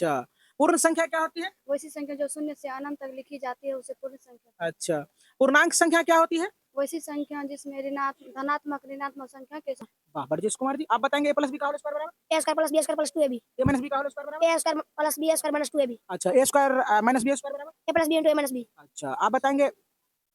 अच्छा, पूर्ण संख्या क्या होती है? वैसी संख्या जो शून्य से अनंत तक लिखी जाती है उसे पूर्ण संख्या। अच्छा, पूर्णांक संख्या क्या होती है? वैसी संख्या जिसमें धनात्मक ऋणात्मक संख्या के वाह, बरजेश कुमार जी, आप बताएंगे ए प्लस बी का होल स्क्वायर बराबर ए square plus B square plus 2ab ए माइनस बी का होल स्क्वायर बराबर ए square plus B square minus 2ab अच्छा, ए स्क्वायर माइनस बी स्क्वायर बराबर ए प्लस बी इंटू ए माइनस बी। अच्छा, आप बताएंगे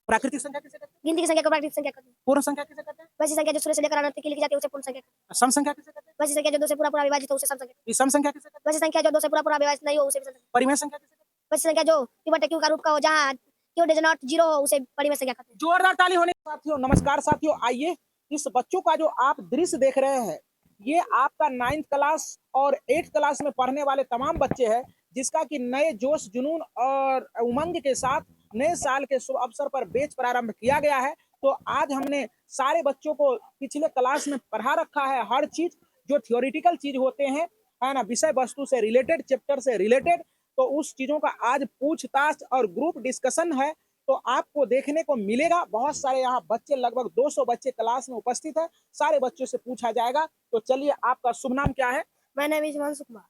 प्राकृतिक संख्या किसे कहते हैं? गिनती की संख्या को प्राकृतिक संख्या कहते हैं। पूर्ण संख्या किसे कहते हैं? वैसी संख्या जो शून्य से लेकर अनंत तक की लिखी जाती है उसे पूर्ण संख्या कहते हैं। सम संख्या किसे कहते हैं? वैसी संख्या जो दो से पूरा पूरा विभाजित हो उसे सम संख्या कहते हैं। विषम संख्या किसे कहते हैं? वैसी संख्या जो दो से पूरा पूरा विभाजित नहीं हो उसे विषम संख्या। परिमेय संख्या किसे कहते हैं? वैसी संख्या जो p बटे q का रूप का हो जहाँ q डज नॉट जीरो हो उसे परिमेय संख्या कहते हैं। जोरदार ताली होने साथियों। नमस्कार साथियों, आइए इस बच्चों का जो आप दृश्य देख रहे हैं ये आपका 9th क्लास और 8th क्लास में पढ़ने वाले तमाम बच्चे हैं, जिसका कि नए जोश जुनून और उमंग के साथ नए साल के शुभ अवसर पर बैच प्रारंभ किया गया है। तो आज हमने सारे बच्चों को पिछले क्लास में पढ़ा रखा है, हर चीज जो थियोरिटिकल चीज होते हैं, है ना, विषय वस्तु से रिलेटेड, चैप्टर से रिलेटेड, तो उस चीजों का आज पूछताछ और ग्रुप डिस्कशन है। तो आपको देखने को मिलेगा, बहुत सारे यहाँ बच्चे, लगभग 200 बच्चे क्लास में उपस्थित है, सारे बच्चों से पूछा जाएगा। तो चलिए, आपका शुभ नाम क्या है? My name is Himanshu Kumar.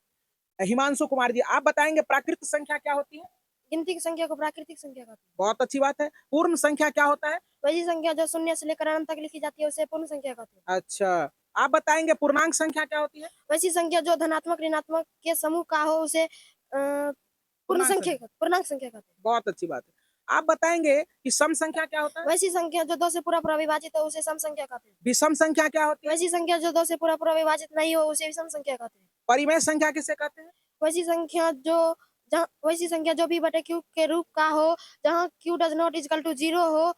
Himanshu Kumar ji, आप बताएंगे प्राकृतिक संख्या क्या होती है? गिनती की संख्या को प्राकृतिक संख्या कहते हैं। बहुत अच्छी बात है। पूर्ण संख्या क्या होता है? वैसी संख्या जो शून्य से लेकर अनंत तक लिखी जाती है उसे पूर्ण संख्या कहते हैं। अच्छा, आप बताएंगे पूर्णांक संख्या क्या होती है? वैसी संख्या जो धनात्मक ऋणात्मक के समूह का हो उसे पूर्ण संख्या पूर्णांक संख्या कहते हैं। बहुत अच्छी बात है। आप बताएंगे कि सम संख्या क्या होता है? वैसी संख्या जो दो से पूरा पूरा विभाजित हो उसे सम संख्या कहते हैं। विषम संख्या क्या होती है? वैसी संख्या जो दो से पूरा पूरा विभाजित नहीं हो उसे विषम संख्या कहते हैं। परिमेय संख्या किसे कहते हैं? वैसी संख्या जो p बटे q के रूप का हो जहाँ q does not equal to zero हो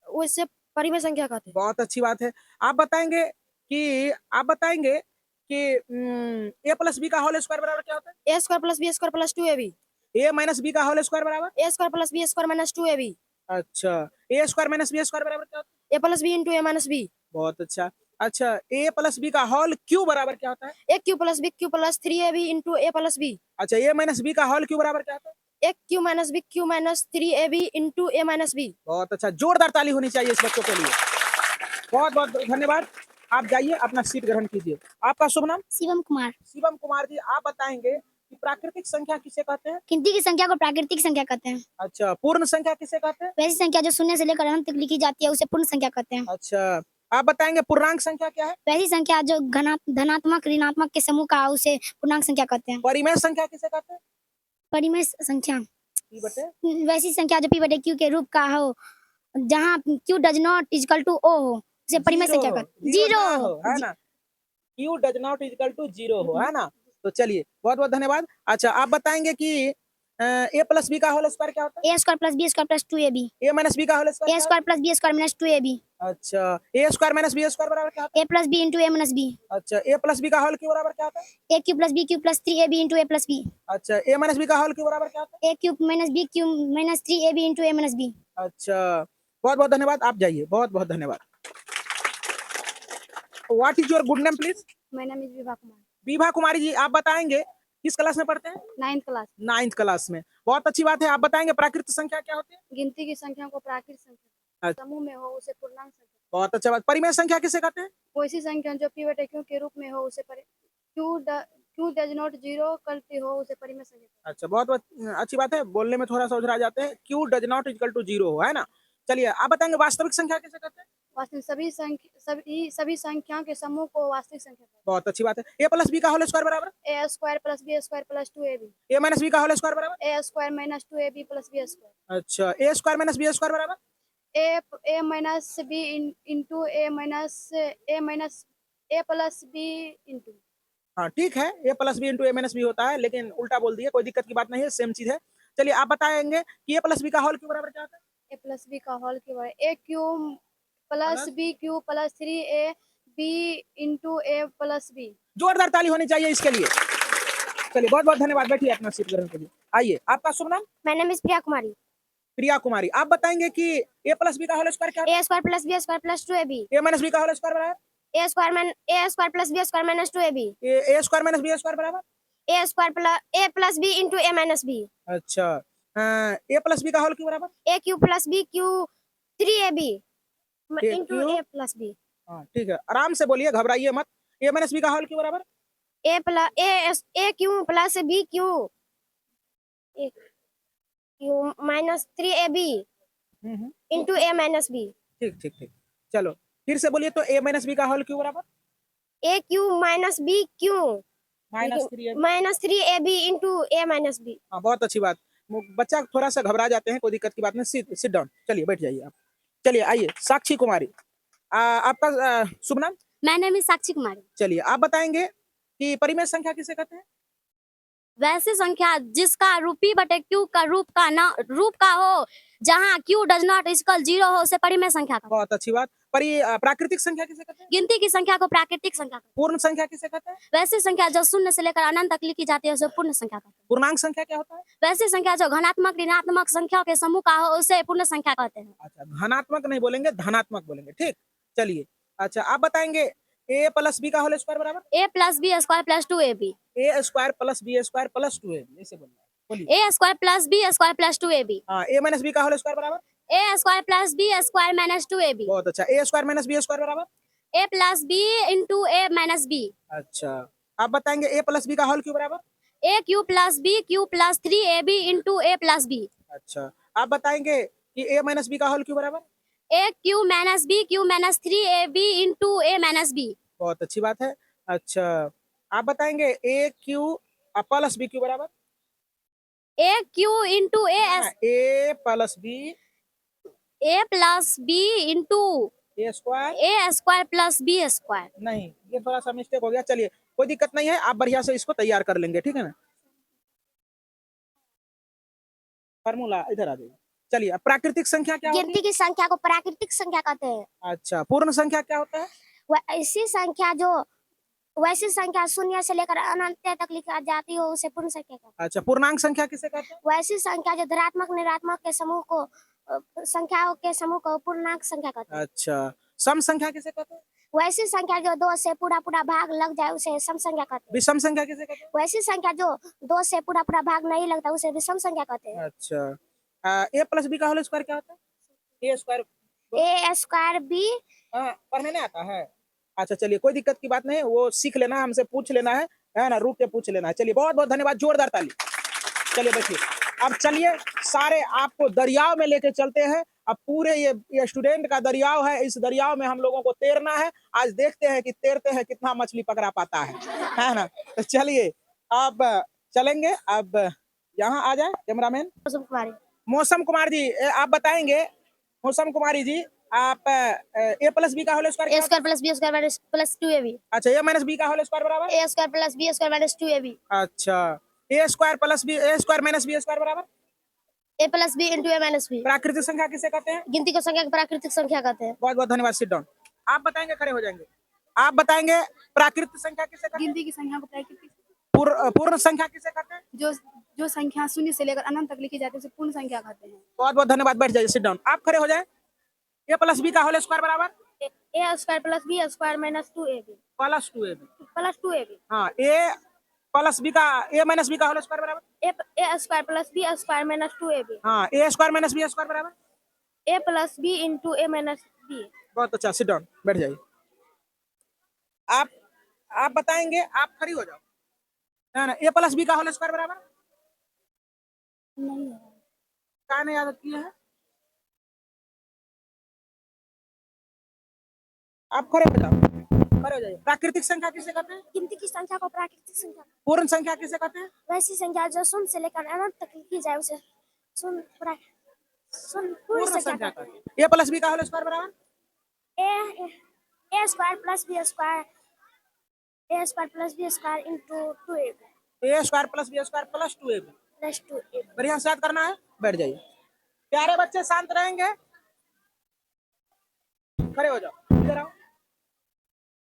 उसे परिमेय संख्या कहते हैं। बहुत अच्छी बात है। आप बताएंगे कि ए प्लस बी का होल स्क्वायर बराबर क्या होता है? A square plus B square plus 2ab A minus B का होल स्क्वायर बराबर? ए square plus B square minus 2ab अच्छा, ए स्क्वायर माइनस बी स्क्वायर बराबर क्या होता है? A plus B into A minus B. बहुत अच्छा। अच्छा, ए प्लस बी का होल क्यू बराबर क्या होता है? A cube plus B cube plus 3ab into A plus B. अच्छा, ए माइनस बी का होल क्यू बराबर क्या होता है? A cube minus B cube minus 3ab into A minus B. बहुत अच्छा, जोरदार ताली होनी चाहिए इस बच्चों के लिए। बहुत बहुत धन्यवाद। आप जाइए, अपना सीट ग्रहण कीजिए। आपका शुभ नाम? शिवम कुमार। शिवम कुमार जी, आप बताएंगे कि प्राकृतिक संख्या किसे कहते हैं? गिनती की संख्या को प्राकृतिक संख्या कहते हैं। अच्छा, पूर्ण संख्या किसे कहते हैं? वैसी संख्या जो शून्य से लेकर अनंत तक लिखी जाती है उसे पूर्ण संख्या कहते हैं। अच्छा, आप बताएंगे पूर्णांक संख्या क्या है? वैसी संख्या जो धनात्मक ऋणात्मक के समूह का उसे पूर्णांक संख्या कहते हैं। परिमेय संख्या किसे कहते हैं? परिमेय संख्या p बटे वैसी संख्या जो p बटे q के रूप का हो जहाँ q does not equal to o हो उसे परिमेय संख्या कहते हैं। जीरो हो, है ना, q does not equal to zero हो, है ना। तो चलिए, बहुत बहुत धन्यवाद। अच्छा, आप बताएंगे कि ए प्लस बी का होल स्क्वायर क्या होता है? A square plus B square plus 2ab A minus B का होल स्क्वायर ए square plus B square minus 2ab। अच्छा, ए स्क्वायर माइनस बी स्क्वायर बराबर क्या होता है? A plus B into A minus B. अच्छा, ए प्लस बी का whole cube बराबर क्या होता है? A cube plus B cube plus 3ab into A plus B. अच्छा, ए माइनस बी का होल क्यू बराबर क्या होता है? A cube minus B cube minus 3ab into A minus B. अच्छा, बहुत बहुत धन्यवाद। आप जाइए, बहुत बहुत धन्यवाद। What is your good name please? My name is Vibha Kumar. Vibha Kumari ji, आप बताएंगे किस क्लास में पढ़ते हैं? 9th class. 9th क्लास में, बहुत अच्छी बात है। आप बताएंगे प्राकृतिक संख्या क्या होती है? गिनती की संख्या को प्राकृतिक संख्या समूह में हो उसे पूर्णांक संख्या। बहुत अच्छा बात। परिमेय संख्या किसे कहते हैं? वैसी संख्या जो p बटे q के रूप में हो उसे q डज नॉट जीरो करती हो उसे परिमेय संख्या। अच्छा, बहुत बहुत अच्छी बात है। बोलने में थोड़ा सा उधरा जाते हैं। q does not equal to zero हो, है ना। चलिए, आप बताएंगे वास्तविक संख्या किसे कहते हैं? वास्तविक सभी संख्याओं के समूह को वास्तविक संख्या कहते हैं। बहुत अच्छी बात है। ए प्लस बी का होल स्क्वायर बराबर? ए square plus B square plus 2ab ए माइनस बी का होल स्क्वायर बराबर? ए square minus 2ab plus B square. अच्छा, ए स्क्वायर माइनस बी स्क्वायर बराबर? A minus B into A minus A plus B into. हाँ, ठीक है, A plus B into A minus B होता है, लेकिन उल्टा बोल दिए, कोई दिक्कत की बात नहीं है, सेम चीज है। चलिए, आप बताएंगे कि ए प्लस बी का होल क्यू बराबर क्या होता है? ए प्लस बी का होल के बराबर A cube plus B cube plus 3a B into A plus B. जोरदार ताली होनी चाहिए इसके लिए। चलिए, बहुत बहुत धन्यवाद। बैठिए अपना सीट ग्रहण करिए। आइए, आपका शुभ नाम? My name is Priya Kumari. Priya Kumari, आप बताएंगे कि ए प्लस बी का होल स्क्वायर क्या होता A square plus B square plus 2ab है? ए माइनस बी का होल स्क्वायर बराबर? ए square plus B square minus 2ab ए स्क्वायर माइनस बी स्क्वायर बराबर? ए प्लस बी इंटू ए माइनस बी। अच्छा, ए plus B का whole cube बराबर? ए cube plus B cube 3ab into ए plus B. हाँ, ठीक है, आराम से बोलिए, घबराइए मत। ए माइनस बी का होल क्यू बराबर? ए cube plus B cube cube minus 3ab हम्म। इंटू ए माइनस बी। ठीक ठीक ठीक, चलो फिर से बोलिए तो a माइनस बी का होल क्यू बराबर ए cube minus B cube -3ab। Minus 3ab into ए माइनस बी। हाँ, बहुत अच्छी बात। बच्चा थोड़ा सा घबरा जाते हैं, कोई दिक्कत की बात नहीं, सिट डाउन, चलिए बैठ जाइए आप। चलिए आइए, साक्षी कुमारी, आपका शुभ नाम? माय नेम इज साक्षी कुमारी। चलिए आप बताएंगे कि परिमेय संख्या किसे कहते हैं? वैसी संख्या जिसका रूपी बटे क्यू का रूप का हो, जहाँ क्यू डज नॉट इक्वल 0 हो, उसे परिमेय संख्या कहते हैं। बहुत अच्छी बात। प्राकृतिक संख्या किसे कहते हैं? गिनती की संख्या को प्राकृतिक संख्या कहते पूर्ण संख्या किसे कहते हैं? हैं। वैसी संख्या जो शून्य से लेकर अनंत तक लिखी जाती है उसे पूर्ण संख्या कहते हैं। पूर्णांक संख्या क्या होता है? वैसी संख्या जो धनात्मक ऋणात्मक संख्याओं के समूह का हो, उसे पूर्ण संख्या कहते हैं। अच्छा, धनात्मक नहीं बोलेंगे, धनात्मक बोलेंगे, ठीक। चलिए, अच्छा आप बताएंगे a प्लस बी का होल स्क्वायर बराबर? ए plus B square plus 2ab। a square plus B square plus 2ab, ऐसे बोलना है, बोलिए। ए square plus B square plus 2ab। हाँ, a माइनस बी का होल स्क्वायर बराबर? ए square plus B square minus 2ab। बहुत अच्छा, a square minus B square बराबर? ए प्लस बी इंटू ए माइनस बी। अच्छा, आप बताएंगे a प्लस बी का होल क्यू बराबर? ए cube plus B cube plus 3ab into ए प्लस बी। अच्छा, आप बताएंगे कि a माइनस बी का होल क्यू बराबर? ए cube minus B cube minus 3ab into ए माइनस बी। बहुत अच्छी बात है। अच्छा, आप बताएंगे a cube plus B cube बराबर? ए cube into a plus b a plus B into a square, A square plus B square. नहीं, ये थोड़ा सा मिस्टेक हो गया। चलिए, कोई दिक्कत नहीं है, आप बढ़िया से इसको तैयार कर लेंगे, ठीक है ना। फार्मूला इधर आ जाइए। चलिए, अब प्राकृतिक संख्या क्या होती गिनती की संख्या को प्राकृतिक संख्या कहते हैं। है? अच्छा, पूर्ण संख्या क्या होता है? वैसी संख्या शून्य से लेकर अनंत तक लिखी जाती हो, उसे पूर्ण संख्या कहते हैं। अच्छा, पूर्णांक संख्या किसे कहते हैं? वैसी संख्या जो धनात्मक ऋणात्मक के समूह को संख्याओं के समूह को पूर्णांक संख्या कहते हैं। अच्छा, सम संख्या किसे कहते हैं? वैसी संख्या जो 2 से पूरा भाग लग जाए उसे सम संख्या कहते हैं। विषम संख्या किसे कहते हैं? वैसी संख्या जो 2 से पूरा भाग नहीं लगता उसे विषम संख्या कहते हैं। अच्छा, a प्लस बी का होल स्क्वायर क्या होता है? a square. A square b. पढ़ने नहीं आता है? अच्छा, चलिए कोई दिक्कत की बात नहीं, वो सीख लेना, हमसे पूछ लेना है ना, रुक के पूछ लेना है। चलिए, बहुत बहुत धन्यवाद, जोरदार ताली। चलिए बैठिए। अब चलिए, सारे आपको दरियाव में लेके चलते हैं। अब पूरे ये स्टूडेंट का दरियाव है, इस दरियाव में हम लोगों को तैरना है। आज देखते हैं कि तैरते हैं कितना मछली पकड़ा पाता है ना। तो चलिए, अब चलेंगे। अब यहाँ आ जाए कैमरामैन। मौसम कुमार जी, आप बताएंगे। मौसम कुमारी जी, आप a प्लस बी का होल स्क्वायर ए square plus B square plus 2ab। अच्छा, a माइनस बी का होल स्क्वायर बराबर? ए square plus B square minus 2ab। अच्छा, a square plus b a square minus B square बराबर? ए plus B into ए minus b. प्राकृतिक संख्या किसे कहते हैं? गिनती की संख्या को प्राकृतिक संख्या कहते हैं। बहुत बहुत धन्यवाद, सिट डाउन। आप बताएंगे, खड़े हो जाएंगे। आप बताएंगे प्राकृतिक संख्या किसे कहते हैं? गिनती की संख्या को प्राकृतिक। पूर्ण संख्या किसे कहते हैं? जो संख्या शून्य से लेकर अनंत तक लिखी जाती है उसे पूर्ण संख्या कहते हैं। बहुत बहुत धन्यवाद, बैठ जाइए, सिट डाउन। आप खड़े हो जाए। a प्लस बी का होल स्क्वायर बराबर? ए square plus B square minus 2ab plus 2ab। Plus 2ab। हाँ, a प्लस बी का a माइनस बी का होल स्क्वायर बराबर? ए square plus B square minus 2ab। हाँ, a square minus B square बराबर? ए plus B into ए minus B. बहुत अच्छा, sit down, बैठ जाइए। आप बताएंगे, आप खड़ी हो जाओ, है ना। a प्लस बी का होल स्क्वायर बराबर? नहीं है। क्या नहीं याद किया है? आप खड़े हो जाओ, खड़े हो जाइए। प्राकृतिक संख्या किसे कहते हैं? गिनती की संख्या को प्राकृतिक संख्या। पूर्ण संख्या किसे कहते हैं? वैसी संख्या जो शून्य से लेकर अनंत तक लिखी जाए उसे पूर्ण संख्या कहते हैं। a प्लस बी का होल स्क्वायर बराबर? ए square plus B square into 2ab a square plus B square plus 2ab। Plus 2ab। बढ़िया से याद करना है, बैठ जाइए। प्यारे बच्चे शांत रहेंगे, खड़े हो जाओ, इधर आओ।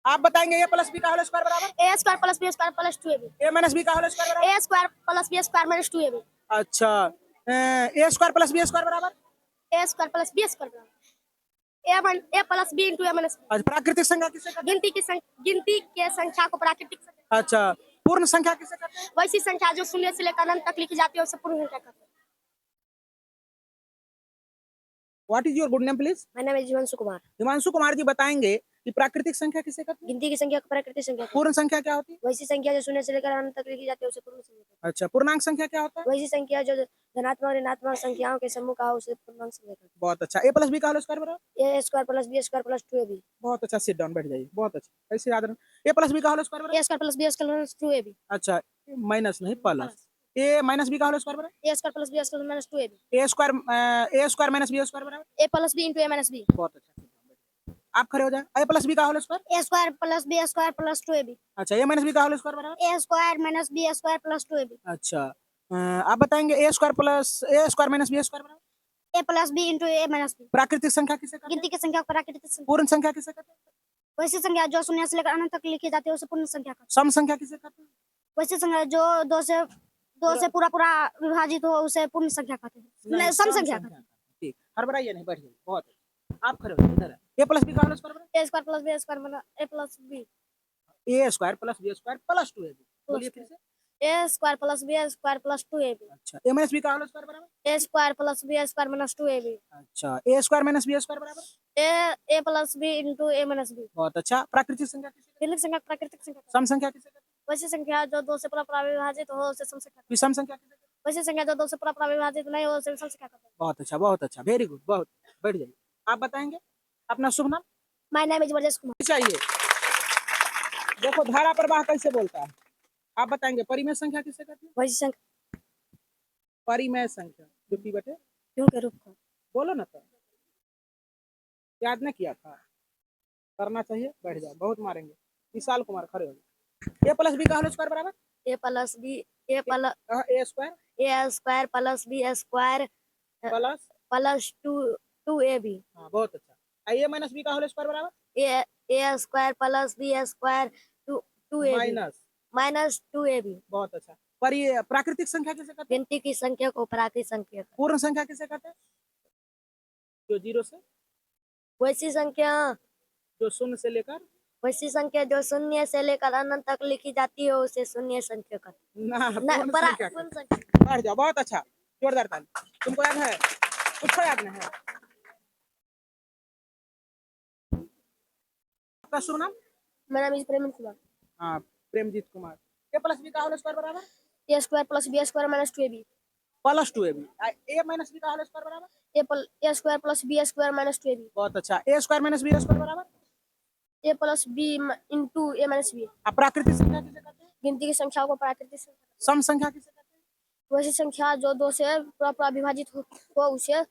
आप बताएंगे a प्लस बी का होल स्क्वायर बराबर? ए square plus B square plus 2ab। a minus B का होल स्क्वायर बराबर? ए square plus B square minus 2ab। अच्छा, a square plus B square बराबर? ए square plus B square a plus B into A minus B. अच्छा, प्राकृतिक संख्या किसे कहते हैं? गिनती के संख्या को प्राकृतिक संख्या। अच्छा, पूर्ण संख्या किसे कहते हैं? वैसी संख्या जो शून्य से लेकर अनंत तक लिखी जाती है उसे पूर्ण संख्या कहते हैं। What is your good name please? My name is Himanshu Kumar. Himanshu Kumar ji, बताएंगे कि प्राकृतिक संख्या किसे कहते हैं? गिनती की संख्या को प्राकृतिक संख्या कहते हैं। पूर्ण संख्या क्या होती है? वैसी संख्या जो शून्य से लेकर अनंत तक लिखी जाती है उसे पूर्ण संख्या कहते अच्छा, पूर्णांक संख्या क्या होता है? हैं। वैसी संख्या जो धनात्मक और ऋणात्मक संख्याओं के समूह का हो उसे पूर्णांक संख्या कहते बहुत अच्छा। a प्लस बी का होल स्क्वायर बराबर? हैं। A square plus B square plus 2ab। बहुत अच्छा, सिट डाउन, बैठ जाइए। बहुत अच्छा, ऐसे याद रखना। a प्लस बी का होल स्क्वायर बराबर? ए square plus B square plus 2ab। अच्छा, माइनस नहीं प्लस। a माइनस बी का होल स्क्वायर बराबर? ए square plus B square minus 2ab। a square minus B square बराबर? ए प्लस बी इंटू ए minus B. बहुत अच्छा, आप खड़े हो जाए। a प्लस बी का होल स्क्वायर? ए square plus B square plus 2ab। अच्छा, a माइनस बी का होल स्क्वायर बराबर? ए square minus B square plus 2ab। अच्छा, आप बताएंगे a square plus a square minus B square बराबर? ए प्लस बी इंटू ए minus b. प्राकृतिक संख्या किसे कहते हैं? गिनती की संख्या को प्राकृतिक संख्या। पूर्ण संख्या किसे कहते हैं? वैसी संख्या जो शून्य से लेकर अनंत तक लिखी जाती है उसे पूर्ण संख्या कहते सम संख्या किसे कहते हैं? हैं। वैसी संख्या जो दो से पूरा पूरा विभाजित हो उसे पूर्ण संख्या कहते हैं। नहीं, सम संख्या कहते हैं। ठीक, हड़बड़ाइए नहीं, बैठ जाइए। बहुत अच्छा। आप खड़े हो जाइए, इधर a प्लस बी का होल स्क्वायर बराबर? ए square plus B square minus A plus b. a square plus b square plus 2ab। बोलिए फिर से। A square plus B square plus 2ab। अच्छा, a माइनस बी का होल स्क्वायर बराबर? ए square plus B square minus 2ab। अच्छा, a square minus b square बराबर? ए plus B into ए minus B. बहुत अच्छा। प्राकृतिक संख्या किसे कहते गिनती की संख्या प्राकृतिक संख्या कहते हैं? सम संख्या किसे कहते हैं? हैं। वैसी संख्या जो दो से पूरा पूरा विभाजित हो उसे सम संख्या कहते विषम संख्या किसे कहते हैं? हैं। वैसी संख्या जो दो से पूरा पूरा विभाजित नहीं हो उसे विषम संख्या कहते हैं। बहुत अच्छा, बहुत अच्छा, वेरी गुड, बहुत। बैठ जाइए। आप बताएंगे अपना शुभ नाम? My name is Varjesh Kumar. चाहिए। देखो धारा प्रवाह कैसे बोलता है, आप बताएंगे। परिमेय संख्या किसे कहते हैं? वैसी संख्या परिमेय संख्या जो पी बटे क्यों के रूप को बोलो ना, तो याद नहीं किया था, करना चाहिए। बैठ जाओ, बहुत मारेंगे। विशाल कुमार खड़े हो जाओ। a प्लस बी का होल स्क्वायर बराबर? ए plus b a plus a square A square plus B square plus plus 2ab। हाँ, बहुत अच्छा। a माइनस बी का होल स्क्वायर बराबर? ए square plus B square 2ab minus minus 2ab। बहुत अच्छा। प्राकृतिक संख्या किसे कहते हैं? गिनती की संख्या को प्राकृतिक संख्या कहते पूर्ण संख्या किसे कहते हैं? जो जीरो से हैं। वैसी संख्या जो शून्य से लेकर जो शून्य से लेकर अनंत तक लिखी जाती है उसे शून्य संख्या कहते ना हैं। पूर्ण संख्या पूर्ण कहते संख्या। हैं। बैठ जाओ, बहुत अच्छा, जोरदार ताली। तुमको याद है? कुछ याद नहीं है? आपका शुभ नाम? मेरा नाम प्रेम कुमार। हाँ, Premjit Kumar. a plus B का होल स्क्वायर बराबर? ए square plus B square minus 2ab। Plus 2ab। a minus B का होल स्क्वायर बराबर? ए square plus B square minus 2ab। बहुत अच्छा। a square minus B square बराबर? ए प्लस बी इंटू ए minus b. प्राकृतिक संख्या किसे कहते हैं? गिनती की संख्याओं को प्राकृतिक संख्या। सम संख्या किसे कहते हैं? वैसी संख्या जो दो से पूरा पूरा विभाजित हो उसे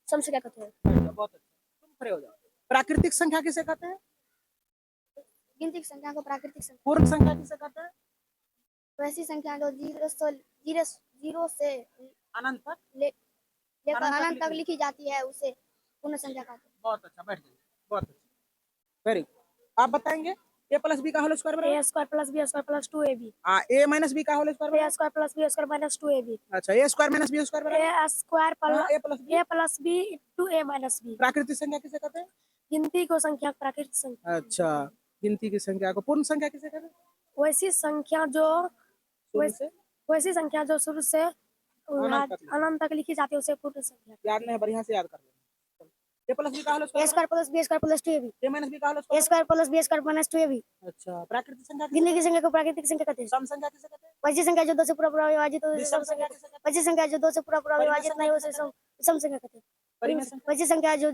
सम संख्या कहते हैं। बैठ जाओ, बहुत अच्छा। तुम खड़े हो जाओ। प्राकृतिक संख्या किसे कहते हैं? गिनती की संख्या को प्राकृतिक संख्या। पूर्ण संख्या किसे कहते हैं? वैसी संख्या जो जीरो से अनंत तक लेकर अनंत तक लिखी जाती है उसे पूर्ण संख्या कहते हैं। बहुत अच्छा, बैठ जाइए। बहुत अच्छा, वेरी गुड। आप बताएंगे a प्लस बी का होल स्क्वायर बराबर? ए square plus B square plus 2ab। a minus B का होल स्क्वायर ए बराबर? Square plus B square minus 2ab। अच्छा, a square minus B square बराबर? ए square a plus b. A plus B into A minus b. प्राकृतिक संख्या किसे कहते हैं? गिनती को संख्या प्राकृतिक संख्या। अच्छा, गिनती की संख्या को। पूर्ण संख्या किसे कहते हैं? वैसी संख्या जो शून्य से वैसी संख्या जो शुरू से अनंत तक लिखी जाती है उसे पूर्ण संख्या। याद नहीं है, बढ़िया से याद कर लो। a प्लस बी का whole a square square plus B square plus 2ab। a minus B का whole a square? Square plus B square minus 2ab। अच्छा, प्राकृतिक संख्या गिनती की संख्या को प्राकृतिक संख्या कहते हैं। सम संख्या किसे कहते हैं? वैसी संख्या जो दो से पूरा पूरा विभाजित हो उसे विषम सम संख्या संख्या। किसे कहते हैं? वैसी संख्या जो दो से पूरा पूरा परिमेय विभाजित नहीं हो उसे सम संख्या कहते हैं। परिमेय संख्या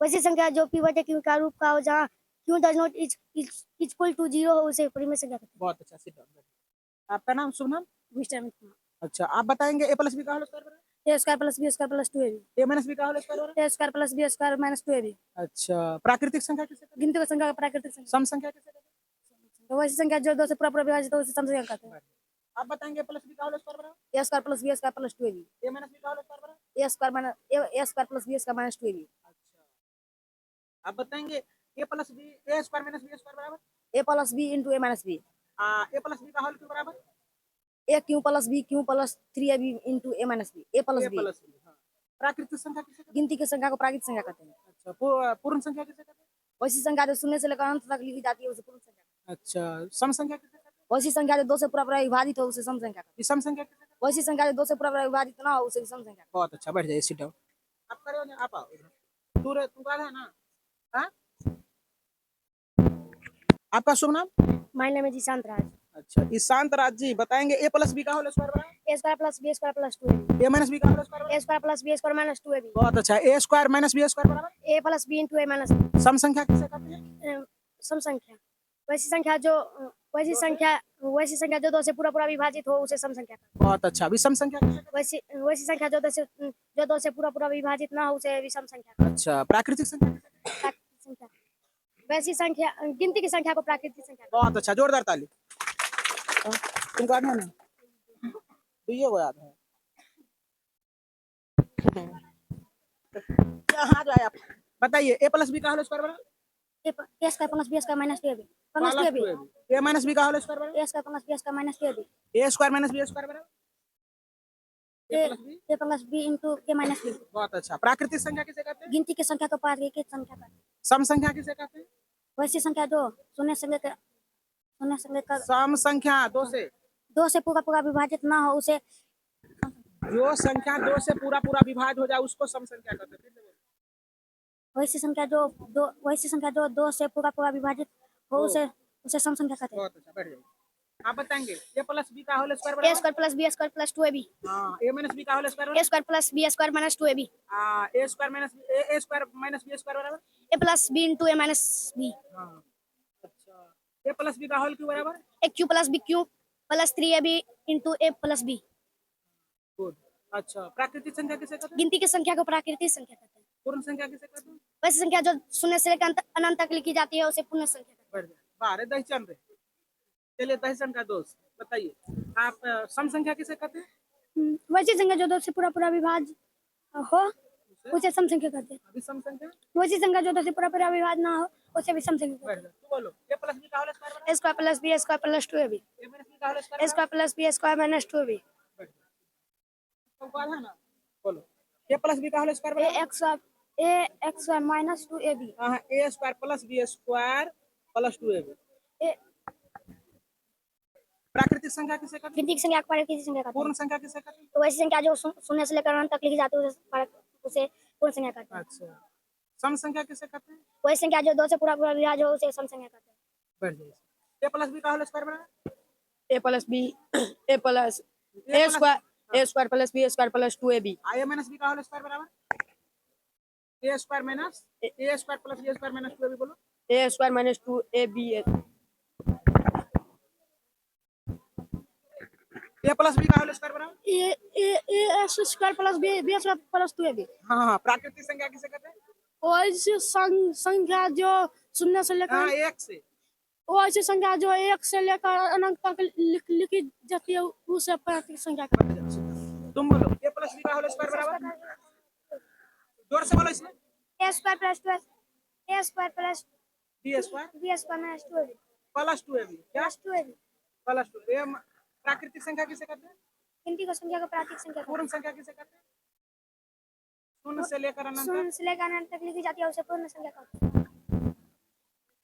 वैसी संख्या जो p बटे q का रूप का हो जहाँ q does not equal to 0 हो उसे परिमेय संख्या कहते बहुत अच्छा, सिट डाउन। आपका नाम, शुभ नाम? हैं। मिस्टर अमित कुमार। अच्छा, आप बताएंगे a प्लस बी का होल स्क्वायर बराबर? ए square plus B square plus 2ab। a minus B का होल स्क्वायर बराबर? ए square plus B square minus 2ab। अच्छा, प्राकृतिक संख्या किसे कहते गिनती की संख्या को प्राकृतिक संख्या। हैं? सम संख्या किसे कहते हैं? तो वैसी संख्या जो दो से पूरा पूरा विभाजित हो उसे सम संख्या कहते हैं। आप बताएंगे प्लस बी का होल स्क्वायर बराबर? ए square plus B square plus 2ab। a minus B का होल स्क्वायर बराबर? ए square plus B square minus 2ab। अच्छा, आप बताएंगे a plus b a square minus B square बराबर? ए plus B into A minus b. a plus B का whole क्यों बराबर? ए cube plus B cube plus 3ab into A minus b. A plus a b. Plus B. हाँ, प्राकृतिक संख्या किसे कहते गिनती की संख्या को प्राकृतिक संख्या कहते हैं। हैं? अच्छा, पूर्ण संख्या किसे कहते हैं? वैसी संख्या जो शून्य से लेकर अनंत तक लिखी जाती है उसे पूर्ण संख्या कहते अच्छा, सम संख्या किसे कहते हैं? हैं। वैसी संख्या जो दो से पूरा पूरा विभाजित हो उसे सम संख्या कहते विषम संख्या किसे कहते हैं? हैं। वैसी संख्या जो दो से पूरा पूरा विभाजित ना हो उसे विषम संख्या कहते बहुत अच्छा, बैठ जाइए, सिट डाउन। आप खड़े हो जाए, आप आओ इधर। तुमको याद है ना? हाँ, आपका शुभ नाम? My name is Ishant Raj. अच्छा, ईशांत राज जी बताएंगे ए प्लस बी का होल स्क्वायर बराबर ए square plus B square plus 2ab। ए माइनस बी का होल स्क्वायर बराबर ए square plus B square minus 2ab। बहुत अच्छा। ए स्क्वायर माइनस बी स्क्वायर बराबर ए प्लस बी इंटू ए माइनस बी। सम संख्या किसे कहते हैं? सम संख्या वैसी संख्या जो वैसी संख्या जो 2 से पूरा पूरा विभाजित हो उसे सम संख्या कहते बहुत अच्छा। विषम संख्या किसे कहते हैं। वैसी संख्या जो 2 से पूरा पूरा विभाजित ना हो उसे विषम संख्या कहते हैं? अच्छा। प्राकृतिक संख्या किसे कहते हैं? हैं। प्राकृतिक संख्या वैसी संख्या गिनती की संख्या को प्राकृतिक संख्या कहते बहुत अच्छा, जोरदार ताली। तुमको याद है ना? तो ये वो याद है। कहाँ जो है आप बताइए ए प्लस बी का होल स्क्वायर बराबर हैं। A square plus B square minus 2ab plus 2ab। A minus B का होल स्क्वायर बराबर ए square plus B square minus 2ab। ए स्क्वायर माइनस बी स्क्वायर बराबर ए प्लस बी इंटू ए minus B. बहुत अच्छा। प्राकृतिक संख्या किसे कहते हैं? गिनती की संख्या को प्राकृतिक संख्या कहते हैं। सम संख्या किसे कहते हैं? वैसी संख्या जो शून्य संख्या का सम संख्या दो से पूरा पूरा विभाजित ना हो उसे जो संख्या 2 से पूरा पूरा विभाज्य हो जाए उसको सम संख्या कहते हैं। फिर से बोलो। वैसी संख्या जो 2 से पूरा पूरा विभाजित हो उसे सम संख्या कहते हैं। बहुत अच्छा, बैठ जाइए। आप बताएंगे ए प्लस बी का होल स्क्वायर ए बराबर square plus B square plus 2ab। हाँ ए माइनस बी का whole square A square plus B square minus 2ab। A square minus a square minus B square बराबर ए plus B into ए minus B. हाँ अच्छा। ए plus B का whole क्यों बराबर ए cube plus B cube plus 3ab into ए plus b. Good. अच्छा। प्राकृतिक संख्या किसे कहते हैं? गिनती की संख्या को प्राकृतिक संख्या कहते हैं। पूर्ण संख्या किसे कहते हैं? वैसी संख्या जो शून्य से लेकर अनंत तक लिखी जाती है उसे पूर्ण संख्या कहते बैठ जाइए। बाहर है दहीचंद रे। चलिए दहीचंद का दोस्त बताइए आप सम संख्या किसे कहते हैं? हैं। वैसी संख्या जो 2 से पूरा पूरा विभाज्य हो उसे सम संख्या कहते हैं। अभी सम संख्या वैसी संख्या जो 2 से पूरा पूरा विभाज्य ना हो उसे विषम संख्या कहते बैठ जाओ। तू बोलो ए प्लस बी का होल स्क्वायर बराबर हैं। A square plus B square plus 2ab। A minus B का whole a square square plus B square minus 2ab। बैठ जाओ। तुमको याद है ना? बोलो ए प्लस बी का होल स्क्वायर ए बराबर एक्स स्क्वायर माइनस 2ab। हाँ a square plus B square plus 2ab। ए प्राकृतिक संख्या किसे कहते हैं? गिनती की संख्या को प्राकृतिक संख्या कहते हैं। पूर्ण संख्या किसे कहते हैं? तो वैसी संख्या जो शून्य से लेकर अनंत तक लिखी जाती है उसे पूर्ण संख्या कहते हैं। अच्छा। सम संख्या किसे कहते हैं? वही संख्या जो 2 से पूरा पूरा विभाज्य हो उसे सम संख्या कहते हैं। बैठ जाइए। ए प्लस बी का होल स्क्वायर बराबर ए plus b a plus a square plus B square plus 2ab। A minus B का होल स्क्वायर बराबर ए square minus a square plus B square minus 2ab। बोलो a square minus 2ab। A plus B का whole square बराबर a x square plus B square plus 2ab। हाँ हाँ। प्राकृतिक संख्या किसे कहते हैं? वैसी संख्या जो शून्य से हाँ लेकर एक से वैसी संख्या जो 1 से लेकर अनंत तक लिखी जाती है उसे प्राकृतिक संख्या कहते हैं। तुम बोलो ए प्लस बी का होल स्क्वायर बराबर जोर से बोलो इसमें a square plus 2 a square plus B square b square minus 2ab plus 2ab क्या प्लस 2ab। प्लस 2 ए प्राकृतिक संख्या किसे कहते हैं? गिनती की संख्या को प्राकृतिक संख्या कहते पूर्ण संख्या किसे कहते हैं? शून्य से लेकर हैं। अनंत शून्य से लेकर अनंत तक लिखी जाती है उसे पूर्ण संख्या कहते हैं।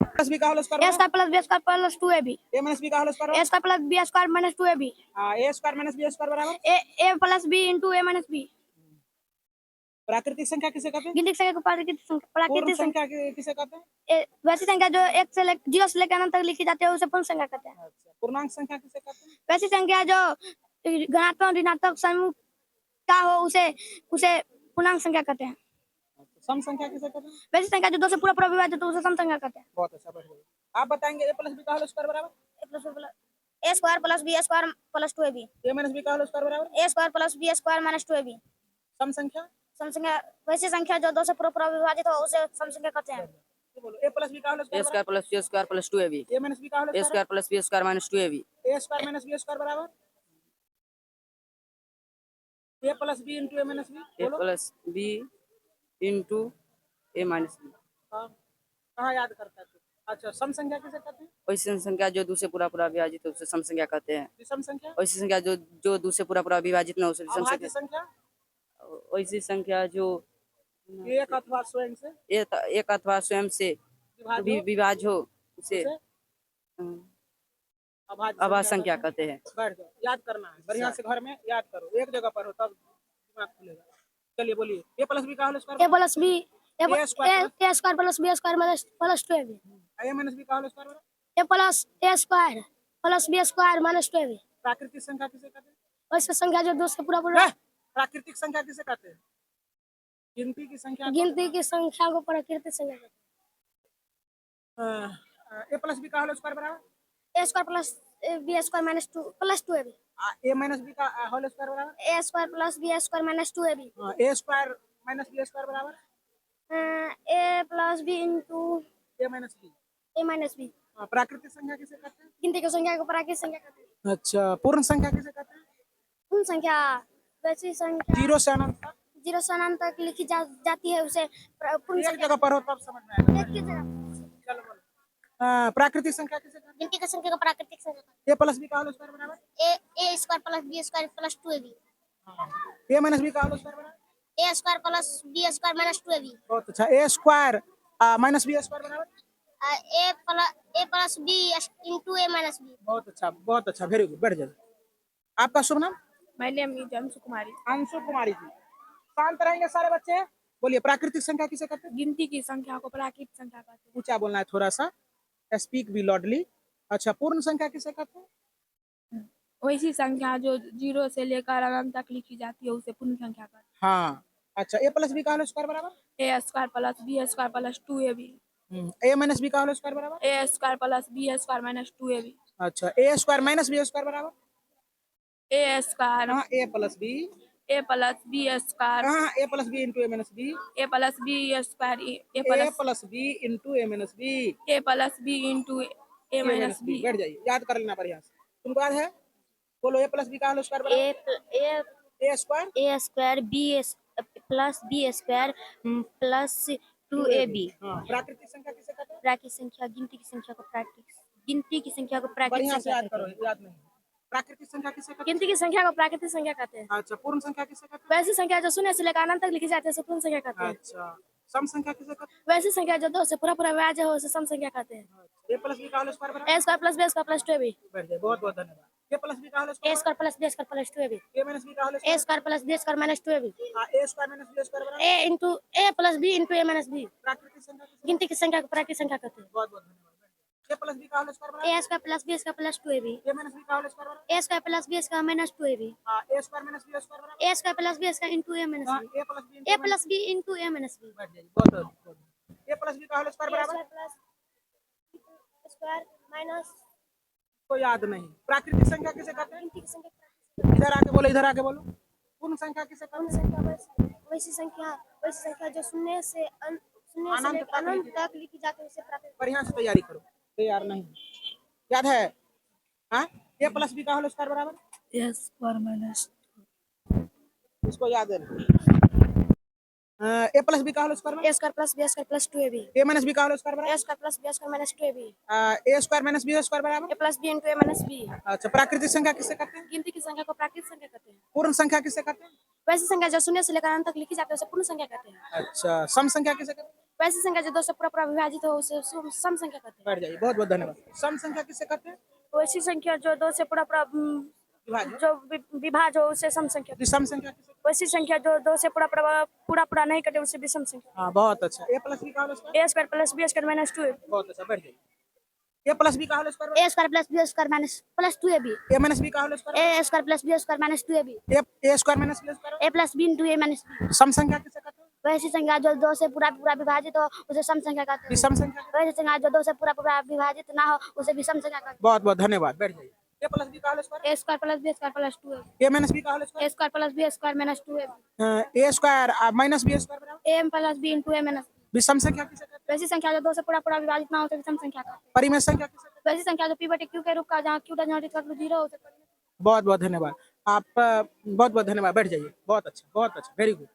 प्लस बी का whole a square square plus B square plus 2ab। A minus B का होल स्क्वायर ए square plus B square minus 2ab। ए स्क्वायर माइनस बी स्क्वायर बराबर ए प्लस बी इंटू ए माइनस बी। प्राकृतिक संख्या किसे कहते हैं? गिनती की संख्या को प्राकृतिक पूर्ण संख्या संख्या किसे कहते हैं? वैसी संख्या जो 1 से 0 से लेकर अनंत तक लिखी जाती है उसे पूर्ण संख्या कहते हैं। अच्छा। पूर्णांक संख्या किसे कहते हैं? वैसी संख्या जो धनात्मक और ऋणात्मक समूह का हो उसे पूर्णांक संख्या कहते हैं। सम संख्या किसे कहते हैं? वैसी संख्या जो 2 से पूरा पूरा विभाजित हो उसे सम संख्या कहते हैं। बहुत अच्छा, बैठ जाइए। आप बताएंगे ए प्लस बी का होल स्क्वायर बराबर ए square plus B square plus 2ab। ए माइनस बी का होल स्क्वायर बराबर ए square plus B square minus 2ab। सम संख्या सम संख्या वैसी संख्या जो 2 से पूरा पूरा विभाजित हो उसे सम संख्या कहते हैं। तो बोलो ए प्लस बी का whole a square square plus B square plus 2ab। A minus B का whole a square square plus B square minus 2ab। A square minus B square बराबर ए plus B into A minus b. A बोलो plus B into ए minus b. कहाँ याद करता है तू? अच्छा। सम संख्या किसे कहते हैं? वैसी संख्या जो 2 से पूरा पूरा विभाजित है उसे सम संख्या कहते हैं। विषम संख्या वैसी संख्या जो 2 से पूरा पूरा विभाजित न हो उसे विषम अभाज्य संख्या। संख्या वैसी संख्या जो एक अथवा स्वयं से एक अथवा स्वयं से विभाज्य हो उसे अभाज्य संख्या कहते हैं। बैठ जाओ, याद करना है बढ़िया से, घर में याद करो, एक जगह पर हो तब दिमाग खुलेगा। चलिए बोलिए ए प्लस बी का whole square a plus b a square plus B square plus 2ab। A minus B का whole square a plus a square plus B square minus 2ab। प्राकृतिक संख्या किसे कहते हैं? वैसे संख्या जो 2 से पूरा पूरा प्राकृतिक संख्या किसे कहते हैं? गिनती की संख्या को- गिनती की संख्या को प्राकृतिक संख्या कहते ए प्लस बी का होल स्क्वायर बराबर हैं। A square plus B square minus 2 plus 2ab। A minus B का होल स्क्वायर बराबर ए square plus B square minus 2ab। ए स्क्वायर माइनस बी स्क्वायर बराबर ए plus B into A minus b. A minus b. प्राकृतिक संख्या किसे कहते हैं? गिनती की संख्या को प्राकृतिक संख्या कहते हैं। अच्छा, पूर्ण संख्या किसे कहते हैं? पूर्ण संख्या वैसी संख्या जीरो से अनंत तक 0 से अनंत तक लिखी जाती है, उसे पूर्ण एक संख्या जगह पर हो तब समझ में आएगा। एक की जगह। चलो बोलो। प्राकृतिक संख्या किसे कहते गिनती की संख्या को प्राकृतिक संख्या कहते हैं? ए प्लस बी का होल स्क्वायर बराबर हैं। A square plus B square plus 2ab। A minus B का होल स्क्वायर बराबर ए square plus B square minus 2ab। बहुत अच्छा। ए स्क्वायर माइनस बी स्क्वायर बराबर ए प्लस बी इंटू ए माइनस बी। बहुत अच्छा, वेरी गुड। बैठ जाइए। आपका शुभ नाम? My name is Anshu Kumari. Anshu Kumari ji. शांत रहेंगे सारे बच्चे। बोलिए, प्राकृतिक संख्या किसे कहते हैं? गिनती की संख्या को प्राकृतिक संख्या कहते हैं। ऊंचा बोलना है थोड़ा सा, स्पीक बी लॉडली। अच्छा, पूर्ण संख्या किसे कहते हैं? वैसी संख्या जो 0 से लेकर अनंत तक लिखी जाती है उसे पूर्ण संख्या कहते हाँ। अच्छा, ए प्लस बी का होल स्क्वायर बराबर हैं। A square plus B square plus 2ab। A minus B का होल स्क्वायर बराबर ए square plus B square minus 2ab। अच्छा, ए स्क्वायर माइनस बी स्क्वायर बराबर ए स्क्वायर हाँ a plus b a plus B square हाँ a plus B into A minus b a plus B square a a plus plus B into A minus b a plus B into A minus b. बैठ जाइए, याद कर लेना बढ़िया से। तुमको याद है? बोलो, ए प्लस बी का होल स्क्वायर बराबर ए स्क्वायर ए square b plus B square plus 2ab। प्राकृतिक संख्या किसे कहते हैं? प्राकृतिक संख्या गिनती की संख्या को प्राकृतिक बढ़िया से संख्या याद कहते करो, हैं। याद नहीं। प्राकृतिक संख्या किसे कहते गिनती की संख्या को प्राकृतिक संख्या कहते हैं। हैं? अच्छा, पूर्ण संख्या किसे कहते वैसी संख्या जो 0 से लेकर अनंत तक लिखी जाती है उसे पूर्ण संख्या कहते हैं? हैं। अच्छा, सम संख्या किसे कहते वैसी संख्या जो 2 से पूरा पूरा विभाज्य हो उसे सम संख्या कहते हैं। हैं? ए प्लस बी का होल स्क्वायर बराबर ए square plus B square plus 2ab। बैठ जाइए, बहुत बहुत धन्यवाद। ए प्लस बी का whole a square square plus B square plus 2ab। A minus B का whole a square plus B square minus 2ab। A square minus B square बराबर a into A plus B into A minus b. प्राकृतिक संख्या किसे? गिनती की संख्या को प्राकृतिक संख्या कहते हैं। बहुत बहुत धन्यवाद। ए प्लस बी का होल स्क्वायर बराबर ए square plus B square plus 2ab। ए माइनस बी का होल स्क्वायर बराबर ए square plus B square minus 2ab। ए स्क्वायर माइनस बी स्क्वायर बराबर ए square plus B square into A minus b. A plus b a plus B into A minus b. बैठ जाइए, बहुत बहुत। A plus B का whole square बराबर plus square minus को याद नहीं। प्राकृतिक संख्या किसे कहते हैं? गिनती की संख्या इधर आके बोलो, इधर आके बोलो। पूर्ण संख्या किसे कहते पूर्ण हैं? संख्या वैसी संख्या जो शून्य से अनंत लेकर तक अनंत तक लिखी जाती है उसे प्राकृतिक। बढ़िया से तैयारी करो। तैयार नहीं याद है? हाँ, ए प्लस बी का होल स्क्वायर बराबर ए स्क्वायर माइनस इसको याद है ना? ए प्लस बी का होल स्क्वायर बराबर ए square plus B square plus 2ab। ए माइनस बी का होल स्क्वायर ए बराबर square plus B square minus 2ab। ए स्क्वायर माइनस बी स्क्वायर बराबर ए प्लस बी इंटू ए minus B. अच्छा, प्राकृतिक संख्या किसे कहते हैं? गिनती की संख्या को प्राकृतिक संख्या कहते हैं। पूर्ण संख्या किसे कहते हैं? वैसी संख्या जो शून्य से लेकर अनंत तक लिखी जाती है उसे पूर्ण संख्या कहते हैं। अच्छा, सम संख्या किसे कहते हैं? वैसी संख्या जो 2 से पूरा पूरा विभाजित हो उसे सम संख्या कहते हैं। बैठ जाइए, बहुत बहुत धन्यवाद। सम संख्या किसे कहते हैं? वैसी संख्या जो 2 से पूरा पूरा विभाज्य। जो विभाज्य हो उसे सम संख्या। विषम संख्या किसे कहते वैसी संख्या जो 2 से पूरा नहीं कटे उसे विषम संख्या। हैं? हाँ, बहुत अच्छा। ए प्लस बी का होल स्क्वायर ए square plus B square minus 2ab। बहुत अच्छा, बैठ जाइए। ए प्लस बी का होल स्क्वायर ए square plus B square minus plus 2ab। ए माइनस बी का whole square A square plus B square minus 2ab। A square minus B square a plus B into A minus b. सम संख्या किसे कहते हैं? वैसी संख्या जो 2 से पूरा पूरा विभाजित हो उसे सम संख्या कहते हैं। विषम संख्या। वैसी संख्या जो 2 से पूरा पूरा विभाजित ना हो उसे विषम संख्या कहते बहुत बहुत धन्यवाद। बैठ जाइए। ए प्लस बी का होल स्क्वायर हैं। A square plus B square plus 2ab। A minus B का whole a square square plus B square minus 2ab। A square minus B square बराबर ए प्लस बी इंटू ए minus b. विषम संख्या किसे कहते हैं? वैसी संख्या जो 2 से पूरा पूरा विभाजित ना हो उसे विषम संख्या कहते हैं। परिमेय संख्या किसे कहते हैं? वैसी संख्या जो p बटे q के रूप का जहाँ q does not equal to 0 हो उसे परिमेय। बहुत बहुत धन्यवाद। आप बहुत बहुत धन्यवाद। बैठ जाइए, बहुत अच्छा, वेरी गुड।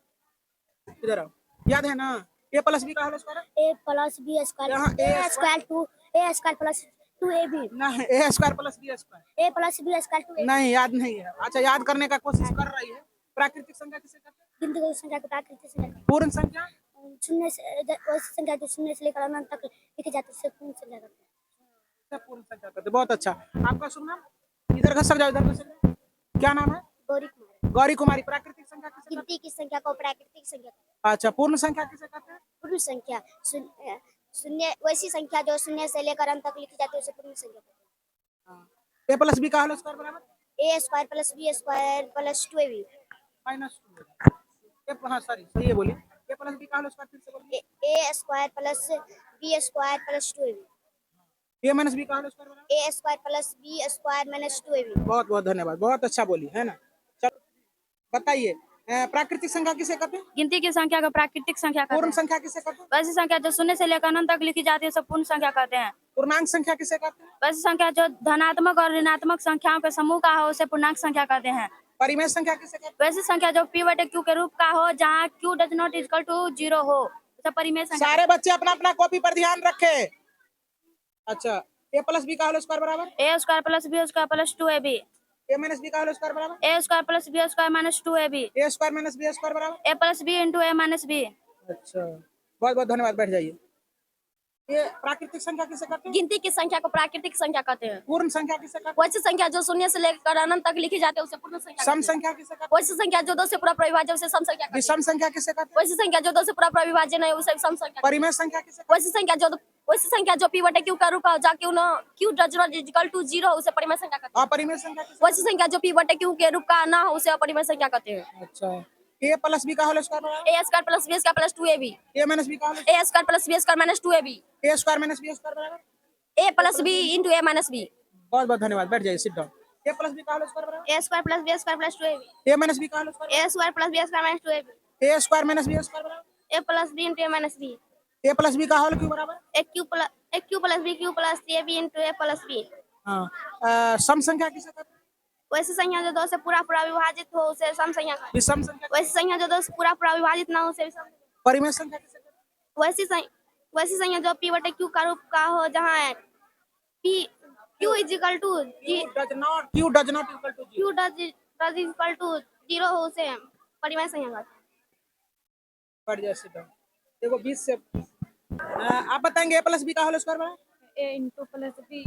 इधर आओ, याद है ना? ए प्लस बी का whole square a plus B square यहाँ a square two a square plus 2ab। नहीं, a square plus B square a plus B square 2ab। नहीं, याद नहीं है। अच्छा, याद करने का कोशिश कर रही है। प्राकृतिक संख्या किसे कहते हैं? गिनती की संख्या को प्राकृतिक संख्या कहते हैं। पूर्ण संख्या शून्य से वैसी संख्या जो शून्य से लेकर अनंत तक लिखी जाती है उसे पूर्ण संख्या कहते हैं। पूर्ण संख्या कहते हैं। बहुत अच्छा। आपका शुभ नाम? इधर घसक जाओ, इधर घसक जाओ। क्या नाम है? गौरी कुमारी। गौरी कुमारी। प्राकृतिक संख्या किसे कहते गिनती की संख्या को प्राकृतिक संख्या कहते हैं। हैं? अच्छा, पूर्ण संख्या किसे कहते हैं? पूर्ण संख्या शून्य वैसी संख्या जो शून्य से लेकर अंत तक लिखी जाती है उसे पूर्ण संख्या कहते ए प्लस बी का होल स्क्वायर बराबर हैं। A square plus B square plus 2ab minus 2। हाँ सॉरी सही है बोलिए। ए प्लस बी का होल स्क्वायर फिर से बोलिए। ए square plus B square plus 2ab ए माइनस बी का होल स्क्वायर बराबर। ए square plus B square minus 2ab। बहुत बहुत धन्यवाद, बहुत अच्छा बोली है ना। चलो बताइए प्राकृतिक संख्या किसे कहते हैं? गिनती की संख्या को प्राकृतिक संख्या कहते पूर्ण हैं। संख्या किसे कहते हैं? वैसी संख्या जो शून्य से लेकर अनंत तक लिखी जाती है उसे पूर्ण संख्या कहते हैं। पूर्णांक संख्या किसे कहते हैं? वैसी संख्या जो धनात्मक और ऋणात्मक संख्याओं के समूह का हो उसे पूर्णांक संख्या कहते हैं। परिमेय संख्या किसे कहते वैसी संख्या जो p बटे q के रूप का हो जहाँ q does not equal to 0 हो उसे परिमेय हैं? संख्या। सारे बच्चे अपना अपना कॉपी पर ध्यान रखे। अच्छा ए प्लस बी का होल स्क्वायर बराबर ए square plus B square plus 2ab ए माइनस बी का होल स्क्वायर बराबर ए square plus B square minus 2ab ए स्क्वायर माइनस बी स्क्वायर बराबर ए प्लस बी इंटू ए माइनस बी। अच्छा बहुत बहुत धन्यवाद, बैठ जाइए। ये प्राकृतिक संख्या किसे कहते हैं? गिनती की संख्या को प्राकृतिक संख्या कहते हैं। पूर्ण संख्या किसे कहते हैं? वैसी संख्या जो शून्य से लेकर अनंत तक लिखी जाती है उसे पूर्ण संख्या सम कहते हैं। संख्या किसे कहते वैसी संख्या जो 2 से पूरा परिभाज्य उसे सम संख्या कहते हैं। विषम संख्या किसे कहते हैं? वैसी संख्या जो 2 से पूरा परिभाज्य नहीं उसे सम संख्या कहते परिमेय संख्या किसे हैं। वैसी संख्या जो p बटे q का रूप का हो जहाँ q does not equal to 0 हो उसे परिमेय संख्या कहते हैं। अपरिमेय संख्या किसे? वैसी संख्या जो p बटे q के रूप का ना हो उसे अपरिमेय संख्या कहते हैं। अच्छा ए प्लस बी का होल स्क्वायर बराबर ए square plus B square plus 2ab ए माइनस बी का whole a square plus B square minus 2ab A square minus B square बराबर ए प्लस बी इंटू ए माइनस बी बहुत बहुत धन्यवाद, बैठ जाइए, sit down. A plus B का whole square बराबर ए square plus B square plus 2ab ए minus B का whole square ए square plus B square minus 2ab ए square minus B square बराबर ए plus B into A minus b a plus B का whole क्यों बराबर? ए cube plus B cube plus a b into A plus B. हाँ सम संख्या किसे कहते हैं? वैसी संख्या जो 2 से पूरा विभाजित हो उसे सम संख्या कहते हैं। विषम संख्या वैसी संख्या जो 2 से पूरा विभाजित ना हो उसे विषम। परिमेय संख्या किसे कहते हैं? वैसी संख्या जो p बटे q का रूप का हो जहाँ p q is equal to Q does not equal to 0 q does equal to 0 हो उसे परिमेय संख्या कहते हैं। बढ़ जाए, सिट डाउन। देखो 20 से आप बताएंगे ए प्लस बी का होल स्क्वायर बराबर a इंटू प्लस बी